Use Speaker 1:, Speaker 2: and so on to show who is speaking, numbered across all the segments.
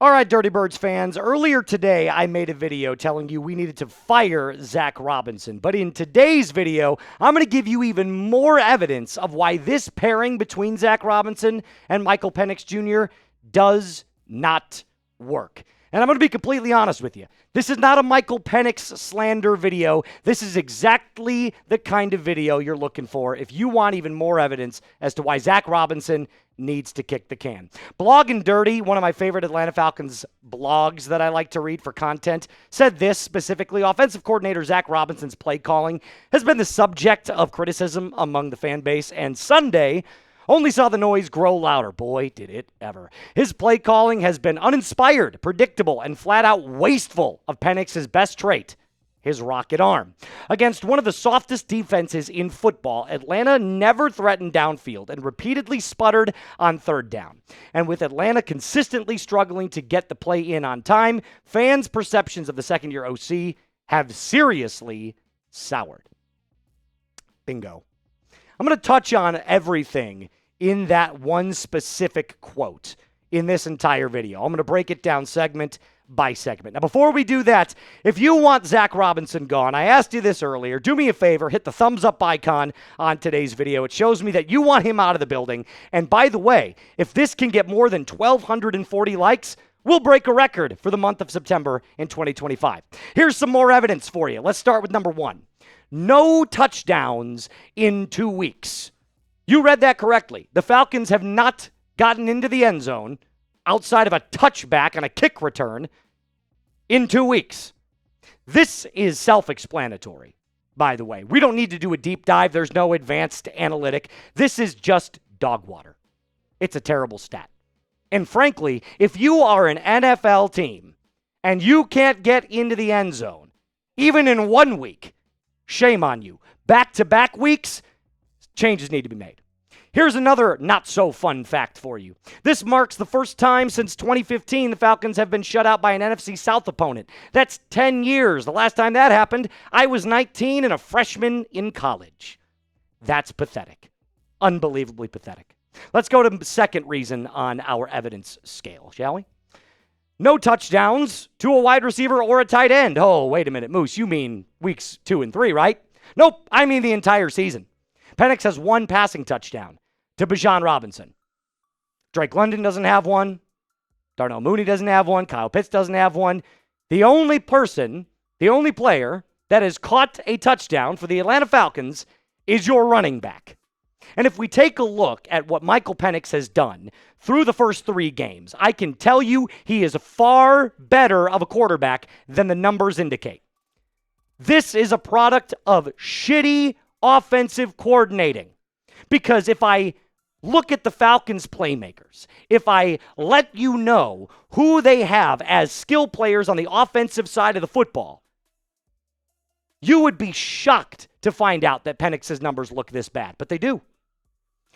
Speaker 1: All right, Dirty Birds fans, earlier today I made a video telling you we needed to fire Zac Robinson. But in today's video, I'm going to give you even more evidence of why this pairing between Zac Robinson and Micahel Penix Jr. does not work. And I'm going to be completely honest with you. This is not a Micahel Penix slander video. This is exactly the kind of video you're looking for if you want even more evidence as to why Zac Robinson needs to kick the can. Blog and Dirty, one of my favorite Atlanta Falcons blogs that I like to read for content, said this specifically: offensive coordinator Zac Robinson's play calling has been the subject of criticism among the fan base, and Sunday only saw the noise grow louder. Boy, did it ever. His play calling has been uninspired, predictable, and flat out wasteful of Penix's best trait, his rocket arm. Against one of the softest defenses in football, Atlanta never threatened downfield and repeatedly sputtered on third down. And with Atlanta consistently struggling to get the play in on time, fans' perceptions of the second-year OC have seriously soured. Bingo. I'm going to touch on everything in that one specific quote in this entire video. I'm going to break it down segment by segment. Now, before we do that, if you want Zac Robinson gone, I asked you this earlier, do me a favor, hit the thumbs up icon on today's video. It shows me that you want him out of the building. And by the way, if this can get more than 1,240 likes, we'll break a record for the month of September in 2025. Here's some more evidence for you. Let's start with number one. No touchdowns in 2 weeks. You read that correctly. The Falcons have not gotten into the end zone outside of a touchback and a kick return in 2 weeks. This is self-explanatory, by the way. We don't need to do a deep dive. There's no advanced analytic. This is just dog water. It's a terrible stat. And frankly, if you are an NFL team and you can't get into the end zone, even in 1 week, shame on you. Back-to-back weeks, changes need to be made. Here's another not-so-fun fact for you. This marks the first time since 2015 the Falcons have been shut out by an NFC South opponent. That's 10 years. The last time that happened, I was 19 and a freshman in college. That's pathetic. Unbelievably pathetic. Let's go to the second reason on our evidence scale, shall we? No touchdowns to a wide receiver or a tight end. Oh, wait a minute, Moose. You mean weeks 2 and 3, right? Nope, I mean the entire season. Penix has one passing touchdown to Bijan Robinson. Drake London doesn't have one. Darnell Mooney doesn't have one. Kyle Pitts doesn't have one. The only player that has caught a touchdown for the Atlanta Falcons is your running back. And if we take a look at what Micahel Penix has done through the first 3 games, I can tell you he is far better of a quarterback than the numbers indicate. This is a product of shitty offensive coordinating. Because if I look at the Falcons' playmakers, if I let you know who they have as skill players on the offensive side of the football, you would be shocked to find out that Penix's numbers look this bad, but they do.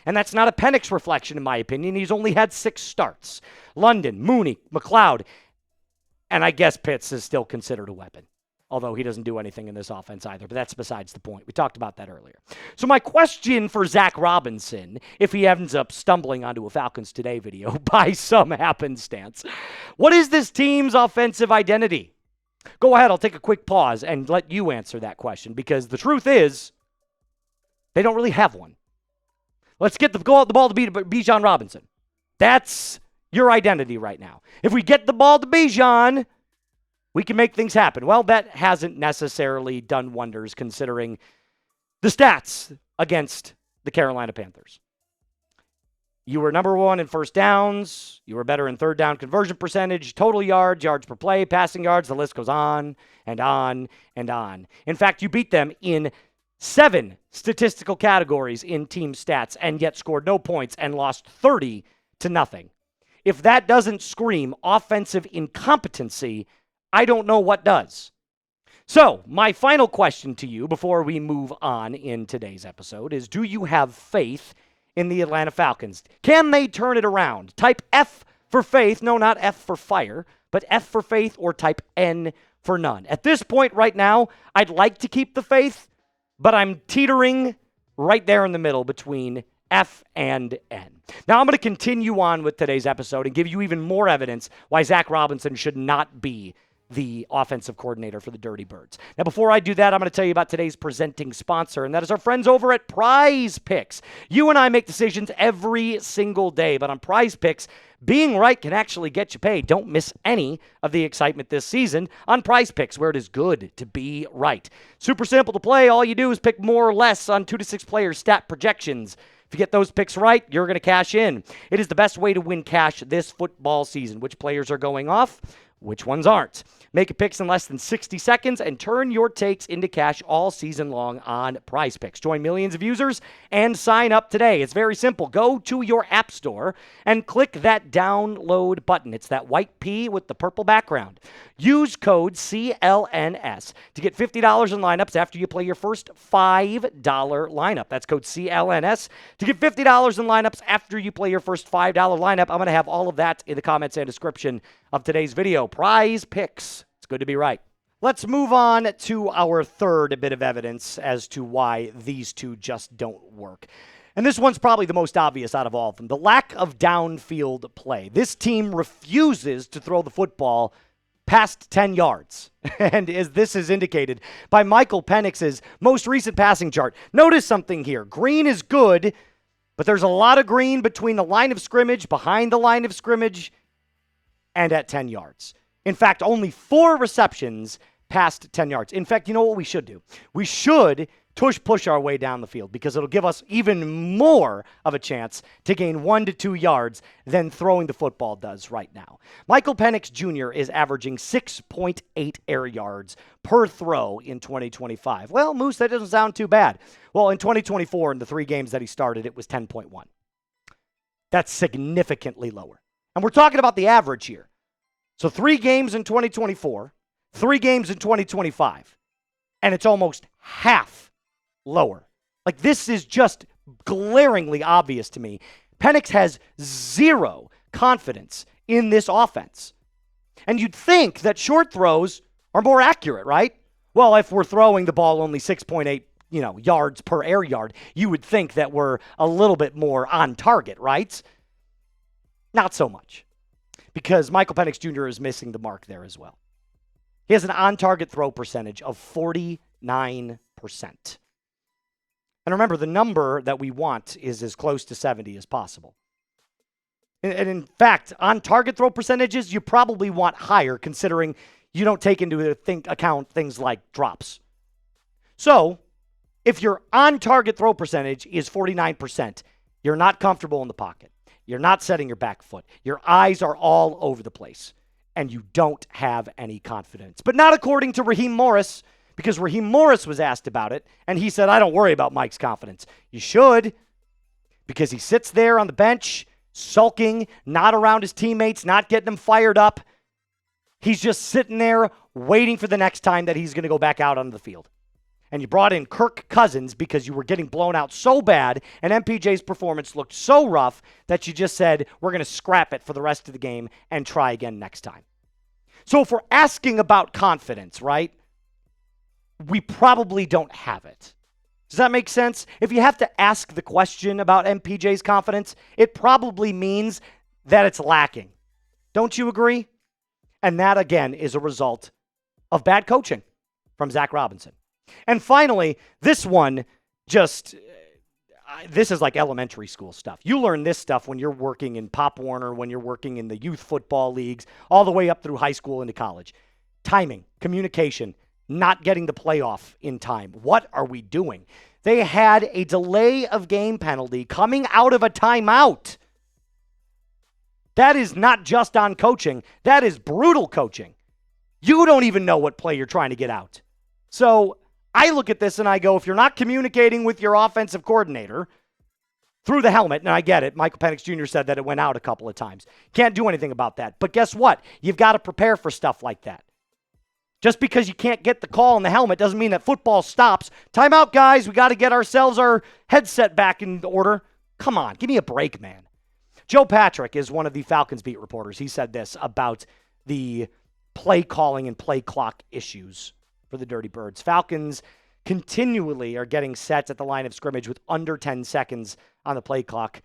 Speaker 1: And that's not a Penix reflection, in my opinion. He's only had 6 starts. London, Mooney, McLeod, and I guess Pitts is still considered a weapon, although he doesn't do anything in this offense either, but that's besides the point. We talked about that earlier. So my question for Zac Robinson, if he ends up stumbling onto a Falcons Today video by some happenstance, what is this team's offensive identity? Go ahead, I'll take a quick pause and let you answer that question, because the truth is, they don't really have one. Let's go out the ball to Bijan Robinson. That's your identity right now. If we get the ball to Bijan, we can make things happen. Well, that hasn't necessarily done wonders considering the stats against the Carolina Panthers. You were number 1 in first downs. You were better in third down conversion percentage, total yards, yards per play, passing yards. The list goes on and on and on. In fact, you beat them in 7 statistical categories in team stats and yet scored no points and lost 30-0. If that doesn't scream offensive incompetency, I don't know what does. So, my final question to you before we move on in today's episode is, do you have faith in the Atlanta Falcons? Can they turn it around? Type F for faith. No, not F for fire, but F for faith, or type N for none. At this point right now, I'd like to keep the faith, but I'm teetering right there in the middle between F and N. Now I'm going to continue on with today's episode and give you even more evidence why Zac Robinson should not be the offensive coordinator for the Dirty Birds. Now, before I do that, I'm going to tell you about today's presenting sponsor, and that is our friends over at Prize Picks. You and I make decisions every single day, but on Prize Picks, being right can actually get you paid. Don't miss any of the excitement this season on Prize Picks, where it is good to be right. Super simple to play. All you do is pick more or less on 2 to 6 players' stat projections. If you get those picks right, you're going to cash in. It is the best way to win cash this football season. Which players are going off? Which ones aren't? Make a picks in less than 60 seconds and turn your takes into cash all season long on Prize Picks. Join millions of users and sign up today. It's very simple. Go to your app store and click that download button. It's that white P with the purple background. Use code CLNS to get $50 in lineups after you play your first $5 lineup. That's code CLNS to get $50 in lineups after you play your first $5 lineup. I'm going to have all of that in the comments and description of today's video. Prize Picks. It's good to be right. Let's move on to our third bit of evidence as to why these two just don't work. And this one's probably the most obvious out of all of them. The lack of downfield play. This team refuses to throw the football past 10 yards. And as this is indicated by Micahel Penix's most recent passing chart. Notice something here. Green is good, but there's a lot of green between the line of scrimmage, behind the line of scrimmage, and at 10 yards. In fact, only 4 receptions past 10 yards. In fact, you know what we should do? We should push our way down the field because it'll give us even more of a chance to gain 1 to 2 yards than throwing the football does right now. Micahel Penix Jr. is averaging 6.8 air yards per throw in 2025. Well, Moose, that doesn't sound too bad. Well, in 2024, in the 3 games that he started, it was 10.1. That's significantly lower. And we're talking about the average here. So 3 games in 2024, 3 games in 2025, and it's almost half lower. Like, this is just glaringly obvious to me. Penix has 0 confidence in this offense. And you'd think that short throws are more accurate, right? Well, if we're throwing the ball only 6.8, yards per air yard, you would think that we're a little bit more on target, right? Not so much. Because Micahel Penix Jr. is missing the mark there as well. He has an on-target throw percentage of 49%. And remember, the number that we want is as close to 70 as possible. And in fact, on-target throw percentages, you probably want higher, considering you don't take into account things like drops. So, if your on-target throw percentage is 49%, you're not comfortable in the pocket. You're not setting your back foot. Your eyes are all over the place. And you don't have any confidence. But not according to Raheem Morris, because Raheem Morris was asked about it, and he said, I don't worry about Mike's confidence. You should, because he sits there on the bench, sulking, not around his teammates, not getting them fired up. He's just sitting there waiting for the next time that he's going to go back out onto the field. And you brought in Kirk Cousins because you were getting blown out so bad, and MPJ's performance looked so rough that you just said, we're going to scrap it for the rest of the game and try again next time. So if we're asking about confidence, right, we probably don't have it. Does that make sense? If you have to ask the question about MPJ's confidence, it probably means that it's lacking. Don't you agree? And that, again, is a result of bad coaching from Zac Robinson. And finally, this one this is like elementary school stuff. You learn this stuff when you're working in Pop Warner, when you're working in the youth football leagues, all the way up through high school into college. Timing, communication, not getting the playoff in time. What are we doing? They had a delay of game penalty coming out of a timeout. That is not just on coaching. That is brutal coaching. You don't even know what play you're trying to get out. So I look at this and I go, if you're not communicating with your offensive coordinator through the helmet, and I get it, Micahel Penix Jr. said that it went out a couple of times. Can't do anything about that. But guess what? You've got to prepare for stuff like that. Just because you can't get the call in the helmet doesn't mean that football stops. Timeout, guys. We got to get ourselves our headset back in order. Come on, give me a break, man. Joe Patrick is one of the Falcons beat reporters. He said this about the play calling and play clock issues for the Dirty Birds. Falcons continually are getting set at the line of scrimmage with under 10 seconds on the play clock.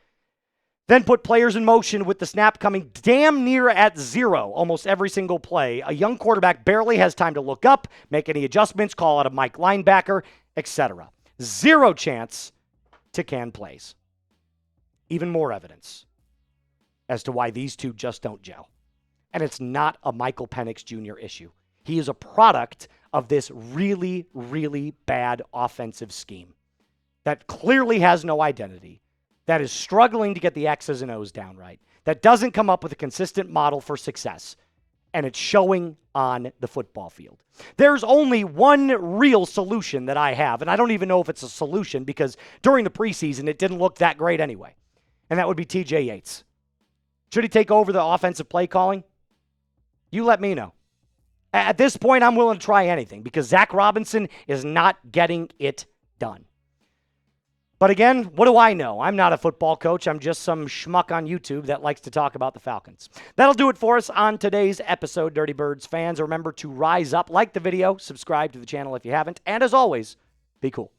Speaker 1: Then put players in motion with the snap coming damn near at 0 almost every single play. A young quarterback barely has time to look up, make any adjustments, call out a Mike linebacker, etc. Zero chance to can plays. Even more evidence as to why these two just don't gel. And it's not a Micahel Penix Jr. issue. He is a product of this really, really bad offensive scheme that clearly has no identity, that is struggling to get the X's and O's down right, that doesn't come up with a consistent model for success, and it's showing on the football field. There's only one real solution that I have, and I don't even know if it's a solution because during the preseason it didn't look that great anyway, and that would be TJ Yates. Should he take over the offensive play calling? You let me know. At this point, I'm willing to try anything because Zac Robinson is not getting it done. But again, what do I know? I'm not a football coach. I'm just some schmuck on YouTube that likes to talk about the Falcons. That'll do it for us on today's episode, Dirty Birds fans. Remember to rise up, like the video, subscribe to the channel if you haven't, and as always, be cool.